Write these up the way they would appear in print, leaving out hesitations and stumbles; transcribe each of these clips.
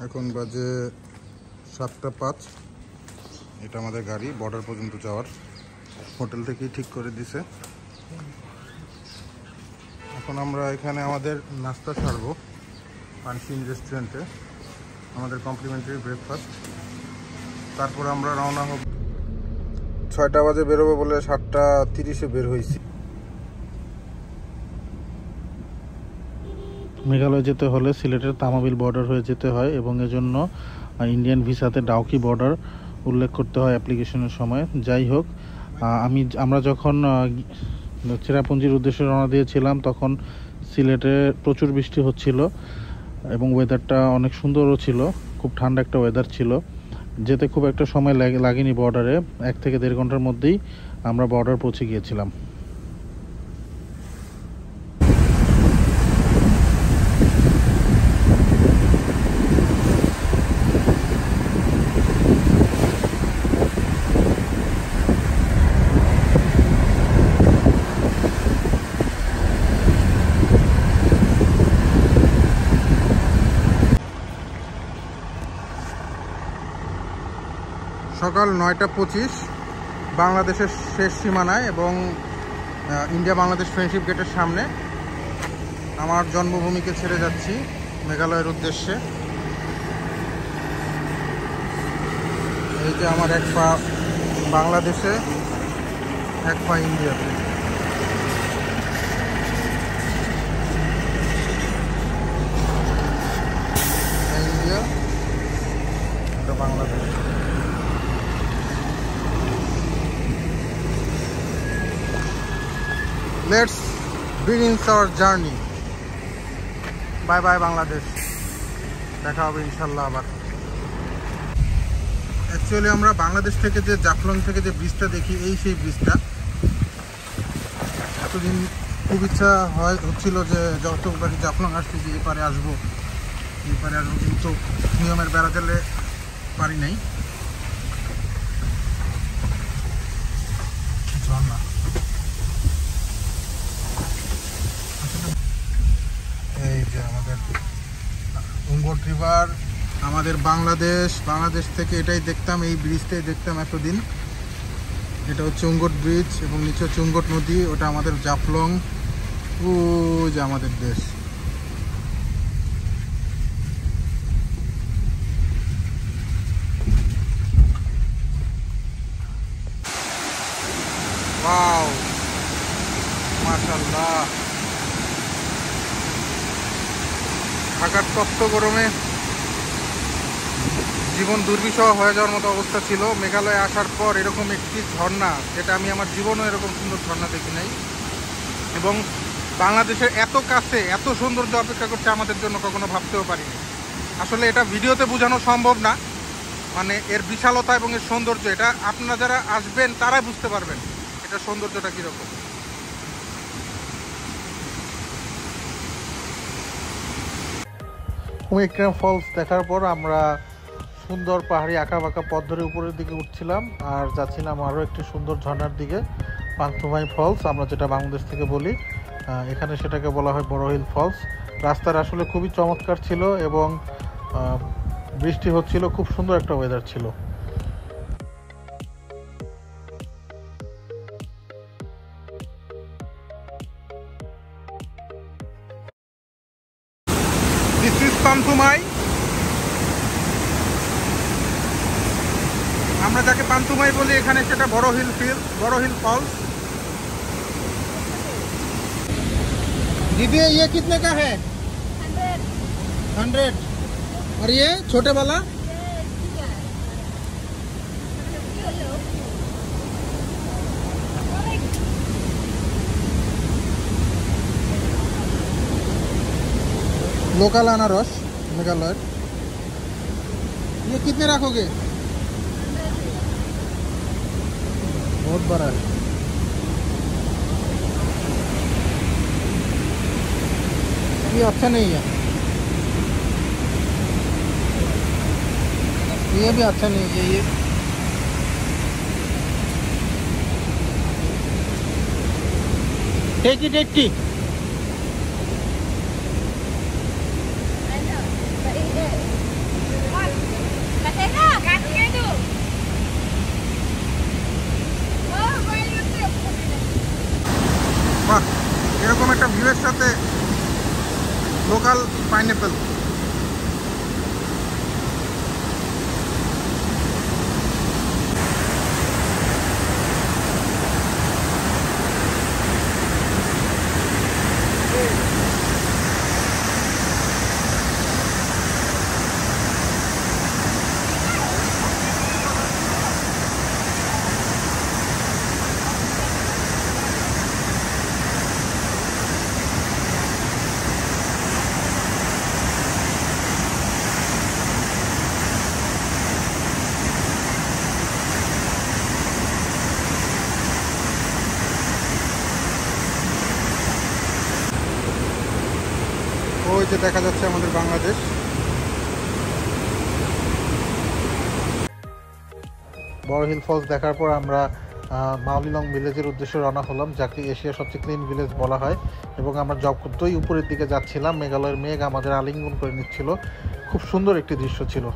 এখন বাজে 7:05। এটা আমাদের গাড়ি বর্ডার পর্যন্ত যাওয়ার, হোটেল থেকেই ঠিক করে দিছে। এখন আমরা এখানে আমাদের নাস্তা সারবো পানসিন রেস্টুরেন্টে, আমাদের কমপ্লিমেন্টারি ব্রেকফাস্ট। তারপর আমরা রওনা হব। 6টা বাজে বেরোবো বলে 7:30-এ বের হয়েছি। মেঘালয় যেতে হলে সিলেটের তামাবিল বর্ডার হয়ে যেতে হয় এবং এজন্য ইন্ডিয়ান ভিসাতে ডাউকি বর্ডার উল্লেখ করতে হয় অ্যাপ্লিকেশনের সময়। যাই হোক, আমরা যখন চেরাপুঞ্জির উদ্দেশ্যে রওনা দিয়েছিলাম তখন সিলেটে প্রচুর বৃষ্টি হচ্ছিল এবং ওয়েদারটা অনেক সুন্দরও ছিল, খুব ঠান্ডা একটা ওয়েদার ছিল। যেতে খুব একটা সময় লাগেনি বর্ডারে, 1 থেকে 1.5 ঘন্টার মধ্যেই আমরা বর্ডার পৌঁছে গিয়েছিলাম। সকাল 9:25, বাংলাদেশের শেষ সীমানায় এবং ইন্ডিয়া বাংলাদেশ ফ্রেন্ডশিপ গেটের সামনে আমার জন্মভূমিকে ছেড়ে যাচ্ছি মেঘালয়ের উদ্দেশ্যে। এই যে আমার এক পা বাংলাদেশে, এক পা ইন্ডিয়াতে। ইন্ডিয়া, এটা Bangladesh. Let's begin our journey. Bye bye Bangladesh, দেখা হবে ইনশাল্লাহ আবার। অ্যাকচুয়ালি আমরা বাংলাদেশ থেকে যে জাফলং থেকে যে ব্রিজটা দেখি, এই সেই ব্রিজটা। এতদিন খুব ইচ্ছা হচ্ছিল যে যতবারই জাফলং আসছি যে এপারে আসবো, কিন্তু নিয়মের বেড়া দিলে পারি নাই। ঝর্ণা, এই যে আমাদের উঙ্গট রিভার, আমাদের বাংলাদেশ থেকে এটাই দেখতাম, এই ব্রিজটাই দেখতাম এতদিন। এটা হচ্ছে উঙ্গট ব্রিজ এবং নিচে হচ্ছে উঙ্গট নদী, ওটা আমাদের জাফলং। ও যে আমাদের দেশ। ওয়াও, মাশাআল্লাহ। ঢাকার তপ্ত গরমে জীবন দুর্বিষহ হয়ে যাওয়ার মতো অবস্থা ছিল। মেঘালয়ে আসার পর এরকম একটি ঝর্ণা, যেটা আমি আমার জীবনেও এরকম সুন্দর ঝর্ণা দেখি নাই, এবং বাংলাদেশের এত কাছে এত সৌন্দর্য অপেক্ষা করছে আমাদের জন্য কখনো ভাবতেও পারিনি। আসলে এটা ভিডিওতে বোঝানো সম্ভব না, মানে এর বিশালতা এবং এর সৌন্দর্য, এটা আপনারা যারা আসবেন তারাই বুঝতে পারবেন এটা সৌন্দর্যটা কীরকম। কুমিকরাম ফলস দেখার পর আমরা সুন্দর পাহাড়ি আঁকা বাঁকা পথ ধরে উপরের দিকে উঠছিলাম আর যাচ্ছিলাম আরও একটি সুন্দর ঝর্ণার দিকে, পাংথুমাই ফলস, আমরা যেটা বাংলাদেশ থেকে বলি। এখানে সেটাকে বলা হয় বড় হিল ফলস। রাস্তার আসলে খুবই চমৎকার ছিল এবং বৃষ্টি হচ্ছিল, খুব সুন্দর একটা ওয়েদার ছিল। This is Panthumai. আমরা যাকে পান্থুমাই বলি এখানে, সেটা বড় হিল ফলস। दीदी ये कितने का है? 100। और ये छोटे वाला? लोकल अनारस मेघालय। ये कितने रखोगे? बहुत बड़ा है। ये अच्छा नहीं है, ये भी अच्छा नहीं है। ये take it 80। পাইনঅ্যাপেল। ওই যে দেখা যাচ্ছে আমাদের বাংলাদেশ। বড় হিল ফলস দেখার পর আমরা মাওলিনং ভিলেজের উদ্দেশ্যে রওনা হলাম, যাকে এশিয়ার সবচেয়ে ক্লিন ভিলেজ বলা হয়। এবং আমরা যতই উপরের দিকে যাচ্ছিলাম, মেঘালয়ের মেঘ আমাদের আলিঙ্গন করে নিচ্ছিল। খুব সুন্দর একটি দৃশ্য ছিল।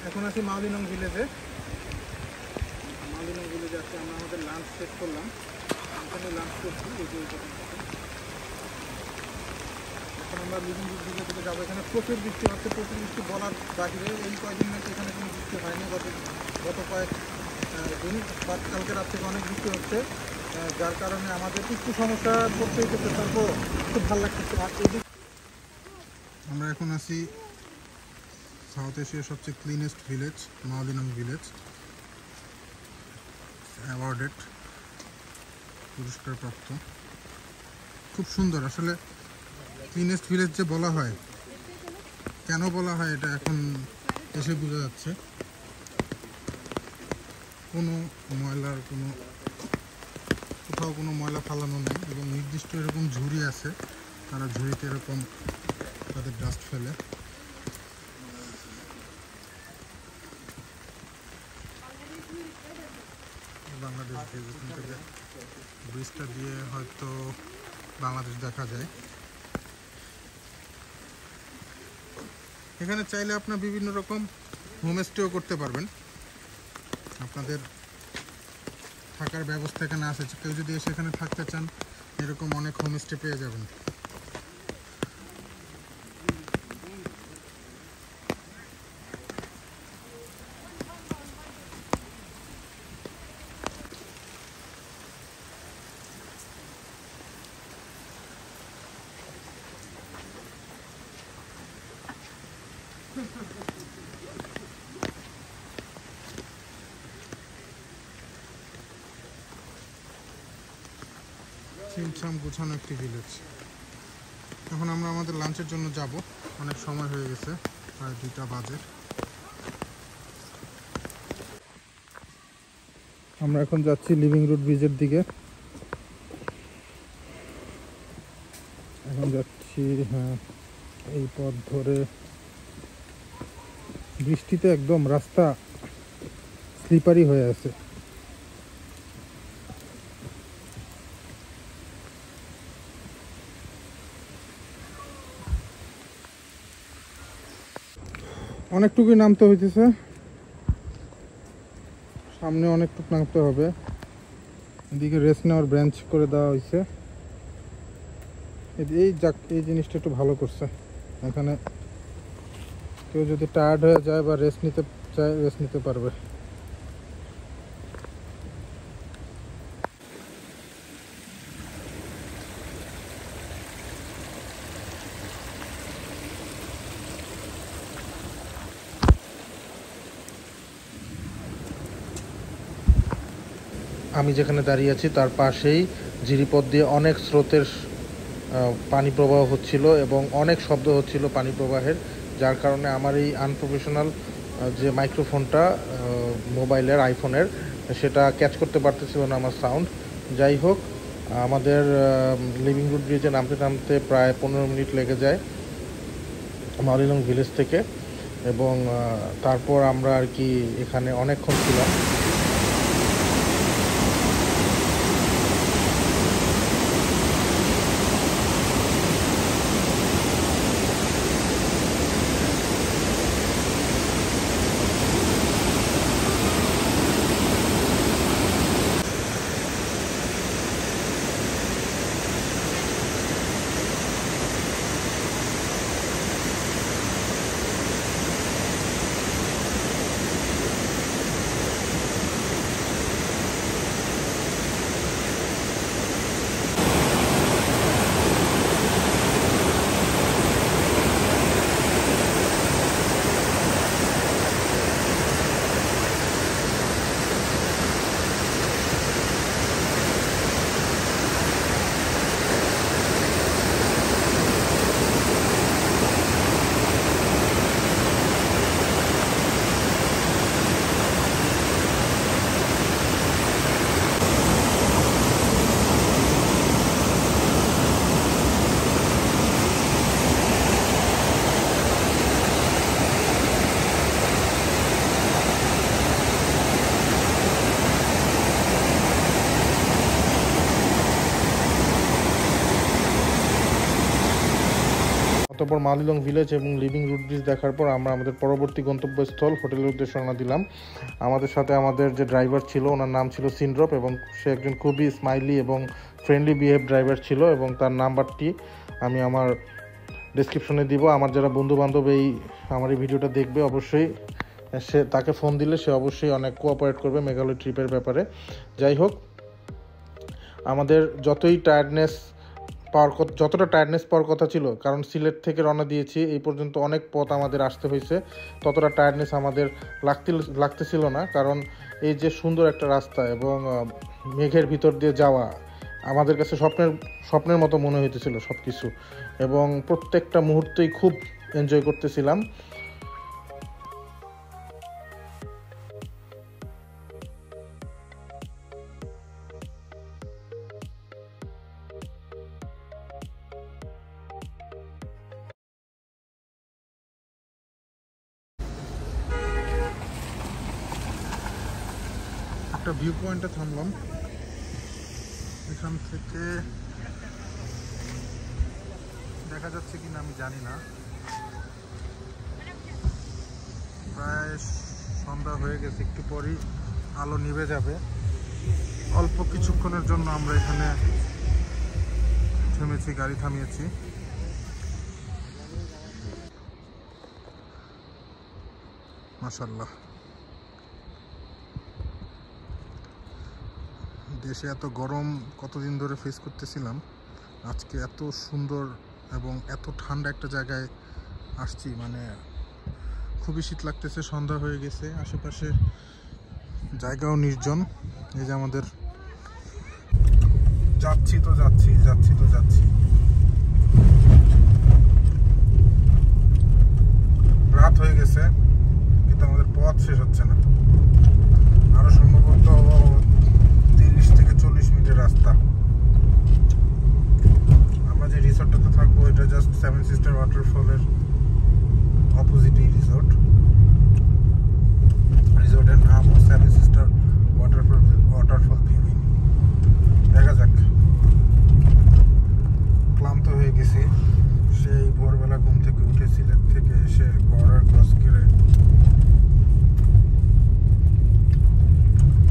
এখন আছি মাওলিনং ভিলেজে। মাওলিনং ভিলেজে আজকে আমরা আমাদের লাঞ্চ সেট করলাম, এখানে লাঞ্চ করছি। এখন আমরা লিভিং রুট ভিলেজ থেকে যাবো। এখানে প্রচুর বৃষ্টি হচ্ছে, প্রচুর বৃষ্টি বলার বাহিরে। এই কয়েকদিন নাকি এখানে কোনো বৃষ্টি হয়নি, গত কয়েক দিন, বাট কালকে রাত থেকে অনেক বৃষ্টি হচ্ছে, যার কারণে আমাদের একটু সমস্যা করতে হচ্ছে। তারপর খুব ভালো লাগতেছে। আর এদিক আমরা এখন আছি সাউথ এশিয়ার সবচেয়ে cleanest village, Mawlynnong village, awarded, পুরস্কারপ্রাপ্ত। খুব সুন্দর। আসলে ক্লিনেস্ট ভিলেজ যে বলা হয়, কেন বলা হয় এটা এখন এসে বোঝা যাচ্ছে। কোনো ময়লার কোথাও কোনো ময়লা ফালানো নেই, এবং নির্দিষ্ট এরকম ঝুড়ি আছে, তারা ঝুড়িতে এরকম তাদের ডাস্ট ফেলে। বাংলাদেশ যেখান থেকে ব্রিজটা দিয়ে হয়তো বাংলাদেশ দেখা যায়। এখানে চাইলে আপনার বিভিন্ন রকম হোমস্টেও করতে পারবেন। আপনাদের থাকার ব্যবস্থা এখানে আছে, কেউ যদি এসে এখানে থাকতে চান, এরকম অনেক হোমস্টে পেয়ে যাবেন। ছিমছাম গোছানো একটি ভিলেজ। এখন আমরা আমাদের লাঞ্চের জন্য যাব, অনেক সময় হয়ে গেছে, প্রায় 2টা বাজে। আমরা এখন যাচ্ছি লিভিং রুট ব্রিজের দিকে। এখন যাচ্ছি, হ্যাঁ, এই পথ ধরে। বৃষ্টিতে একদম রাস্তা স্লিপারি হয়ে আছে। অনেকটুকুই নামতে হইতেছে, সামনে অনেকটুকু নামতে হবে। এদিকে রেস্ট নেওয়ার বেঞ্চ করে দেওয়া হয়েছে। এই জিনিসটা একটু ভালো করছে। এখানে কেউ যদি টায়ার্ড হয়ে যায় বা রেস্ট নিতে চায়, রেস্ট নিতে পারবে। আমি যেখানে দাঁড়িয়ে আছি তার পাশেই জিরিপথ দিয়ে অনেক স্রোতের পানি প্রবাহ হচ্ছিল এবং অনেক শব্দ হচ্ছিল পানি প্রবাহের, যার কারণে আমার এই আনপ্রফেশনাল যে মাইক্রোফোনটা মোবাইলের, আইফোনের, সেটা ক্যাচ করতে পারতেছিল না আমার সাউন্ড। যাই হোক, আমাদের লিভিং রুট ব্রিজে নামতে নামতে প্রায় 15 মিনিট লেগে যায় মাওলিনং ভিলেজ থেকে, এবং তারপর আমরা আর কি এখানে অনেকক্ষণ ছিলাম। অতঃপর মালিলং ভিলেজ এবং লিভিং রুট ব্রিজ দেখার পর আমরা আমাদের পরবর্তী গন্তব্যস্থল হোটেলের উদ্দেশ্যে রওনা দিলাম। আমাদের সাথে আমাদের যে ড্রাইভার ছিল ওনার নাম ছিল সিনড্রপ এবং সে একজন খুবই স্মাইলি এবং ফ্রেন্ডলি বিহেভ ড্রাইভার ছিল এবং তার নাম্বারটি আমি আমার ডেসক্রিপশনে দিব। আমার যারা বন্ধুবান্ধব আমার এই ভিডিওটা দেখবে অবশ্যই সে তাকে ফোন দিলে সে অবশ্যই অনেক কোঅপারেট করবে মেঘালয় ট্রিপের ব্যাপারে। যাই হোক, আমাদের যতটা টায়ার্ডনেস পাওয়ার কথা ছিল, কারণ সিলেট থেকে রওনা দিয়েছি এই পর্যন্ত অনেক পথ আমাদের আসতে হয়েছে, ততটা টায়ার্ডনেস আমাদের লাগতেছিল না, কারণ এই যে সুন্দর একটা রাস্তা এবং মেঘের ভিতর দিয়ে যাওয়া আমাদের কাছে স্বপ্নের মতো মনে হইতেছিল সব কিছু, এবং প্রত্যেকটা মুহূর্তেই খুব এনজয় করতেছিলাম। একটা ভিউ পয়েন্টে থামলাম, এখান থেকে দেখা যাচ্ছে কিনা আমি জানি না, প্রায় সন্ধ্যা হয়ে গেছে, একটু পরই আলো নিভে যাবে। অল্প কিছুক্ষণের জন্য আমরা এখানে থেমেছি, গাড়ি থামিয়েছি। মাশাআল্লাহ, দেশে এত গরম কতদিন ধরে ফেস করতেছিলাম, আজকে এত সুন্দর এবং এত ঠান্ডা একটা জায়গায় আসছি, মানে খুবই শীত লাগতেছে। সন্ধ্যা হয়ে গেছে, আশেপাশে জায়গাও নির্জন। এই যে আমাদের যাচ্ছি তো যাচ্ছি রাত হয়ে গেছে, কিন্তু আমাদের পথ শেষ হচ্ছে না, আরো সম্ভবত 30 থেকে 40 মিনিটের রাস্তা। আমরা যে রিসোর্টটাতে থাকবো এটা জাস্ট সেভেন সিস্টার ওয়াটারফলের অপোজিটই রিসোর্টের নাম সেভেন সিস্টার ওয়াটারফল ভিউইং। দেখা যাক, ক্লান্ত হয়ে গেছি, সেই ভোরবেলা ঘুম থেকে উঠে সিলেট থেকে এসে বর্ডার ক্রস করে,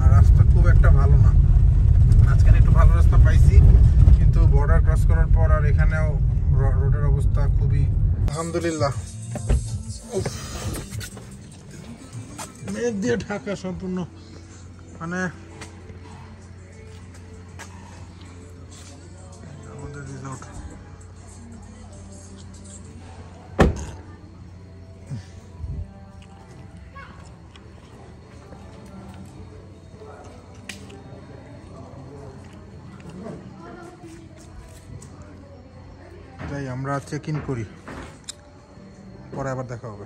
আর রাস্তা খুব একটা ভালো না। মাঝখানে একটু ভালো রাস্তা পাইছি, কিন্তু বর্ডার ক্রস করার পর আর এখানেও রোডের অবস্থা খুবই, আলহামদুলিল্লাহ মেঘ দিয়ে ঢাকা সম্পূর্ণ, মানে আমাদের রিসোর্ট। তাই আমরা চেক ইন করি, পরে আবার দেখা হবে।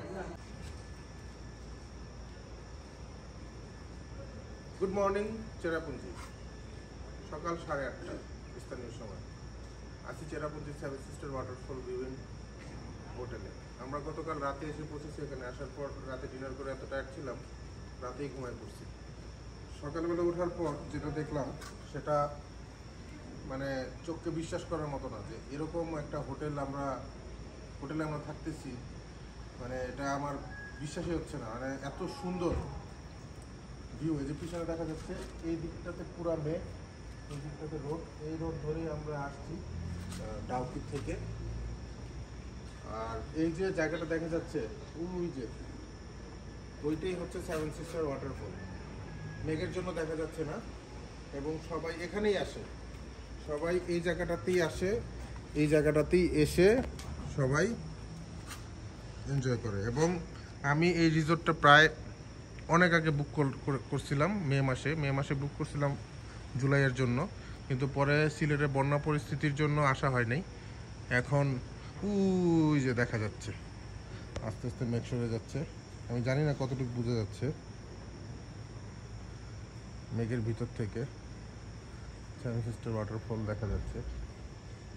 গুড মর্নিং চেরাপুঞ্জি, সকাল 8:30 স্থানীয় সময়। আছি Cherrapunji seven sister waterfall viewing হোটেলে। আমরা গতকাল রাতে এসে পৌঁছেছি এখানে। আসার পর রাতে ডিনার করে এত টায়ার্ড ছিলাম, রাতেই ঘুমায় পড়ছি। সকালবেলা ওঠার পর যেটা দেখলাম সেটা মানে চোখকে বিশ্বাস করার মতো না, যে এরকম একটা হোটেলে আমরা থাকতেছি, মানে এটা আমার বিশ্বাসই হচ্ছে না। মানে এত সুন্দর ভিউ, এই যে পিছনে দেখা যাচ্ছে, এই দিকটাতে পুরা মেঘ, এই দিকটাতে রোড, এই রোড ধরেই আমরা আসছি ডাউকি থেকে। আর এই যে জায়গাটা দেখা যাচ্ছে ওই যে ওইটাই হচ্ছে সেভেন সিস্টার ওয়াটারফল। মেঘের জন্য দেখা যাচ্ছে না, এবং সবাই এখানেই আসে, সবাই এই জায়গাটাতেই আসে, এই জায়গাটাতেই এসে সবাই এনজয় করে। এবং আমি এই রিসোর্টটা প্রায় অনেক আগে বুক করছিলাম, মে মাসে বুক করছিলাম জুলাইয়ের জন্য, কিন্তু পরে সিলেটের বন্যা পরিস্থিতির জন্য আসা হয় নাই। এখন ওই যে দেখা যাচ্ছে আস্তে আস্তে মেঘ সরে যাচ্ছে, আমি জানি না কতটুকু বোঝা যাচ্ছে মেঘের ভিতর থেকে সেভেন সিস্টার ওয়াটারফল দেখা যাচ্ছে।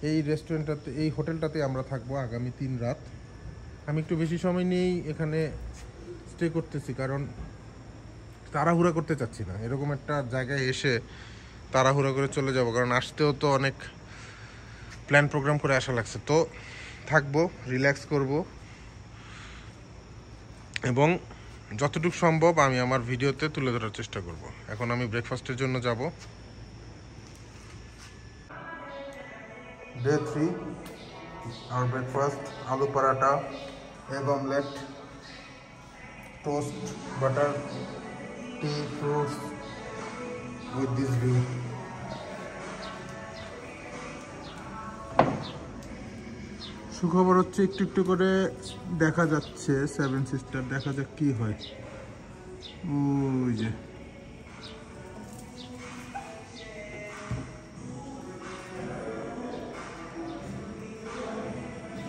এই রেস্টুরেন্টটাতে, এই হোটেলটাতে আমরা থাকবো আগামী 3 রাত। আমি একটু বেশি সময় নিয়েই এখানে স্টে করতেছি, কারণ তাড়াহুড়া করতে চাচ্ছি না। এরকম একটা জায়গায় এসে তাড়াহুড়া করে চলে যাব, কারণ আসতেও তো অনেক প্ল্যান প্রোগ্রাম করে আসা লাগছে। তো থাকবো, রিল্যাক্স করব এবং যতটুকু সম্ভব আমি আমার ভিডিওতে তুলে ধরার চেষ্টা করব। এখন আমি ব্রেকফাস্টের জন্য যাব। Day 3 our breakfast, aloo paratha, egg omelette, toast, butter, tea, fruits with this view. সুখবর হচ্ছে একটু একটু করে দেখা যাচ্ছে সেভেন সিস্টার, দেখা যাক কি হয়। ওই যে